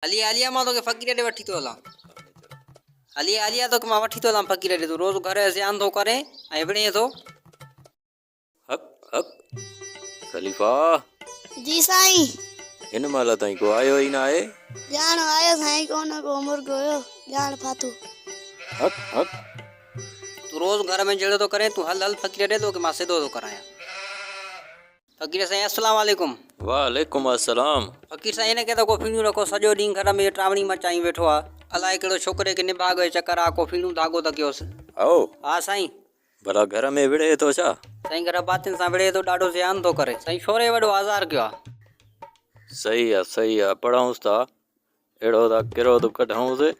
हली हलिया मां तोखे फ़कीर ॾे वठी थो हलां। हलिया हलिया तोखे मां वठी थो हलां फ़कीर ॾे। तूं रोज़ घर ज़ियान थो करे ऐं विड़े थो। हक हक खलीफ़ा जी साईं। इन महिल ताईं को आयो ई ना आहे। ॼाण आयो साईं कोन को मुर्गो हुयो ॼाण फाथो। हक हक तू रोज़ घर में जहिड़ो थो करे। तू हल हल फ़कीर ॾे तोखे मां सिधो थो करायां। फ़कीर साईं अस्सलाम वालेकुम। वालेकुम अस्सलाम। फ़कीर साईं हिन खे त को फीणियूं रखो सॼो ॾींहुं घर में ट्रावणी मचाई वेठो आहे। अलाए कहिड़ो छोकिरे खे निभाग जो चक्कर आहे। को फीणियूं धागो त कयोसि। आओ हा साईं। भला घर में विड़े थो छा? साईं घर भातियुनि सां विड़े थो ॾाढो ज़ियान थो करे। साईं छोरे वॾो आज़ार कयो आहे। सही आहे पढ़ाऊंसि था। अहिड़ो त किरो त कढाऊंसि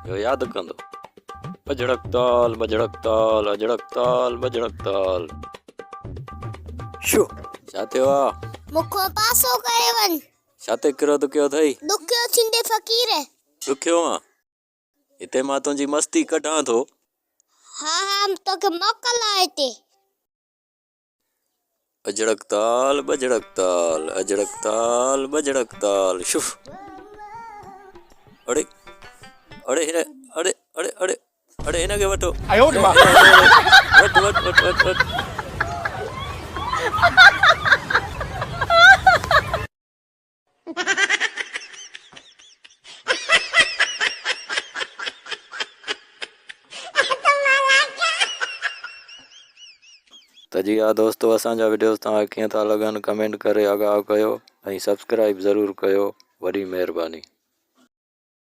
जो यादि कंदो। बजड़क ताल बजड़क ताल अजड़क ताल बजड़क ताल। शो छा थियो आहे? मुखो पासो करे वञ। छा ते किरो त कयो अथई? ॾुखियो थींदे फ़कीर। ॾुखियो आहे? हिते मां तुंहिंजी मस्ती कढां थो। हा तोखे मोकल आहे हिते। अजड़क ताल बजड़क ताल अजड़क ताल बजड़क ताल शुफ। अड़े अड़े हिन अड़े अड़े अड़े अड़े हिन खे वठो। वठ वठ वठ वठ वठ। त जी हा दोस्तो असांजा वीडियोस तव्हांखे कीअं था लॻनि कमेंट करे आगाह कयो ऐं सब्सक्राइब ज़रूरु कयो। वॾी महिरबानी।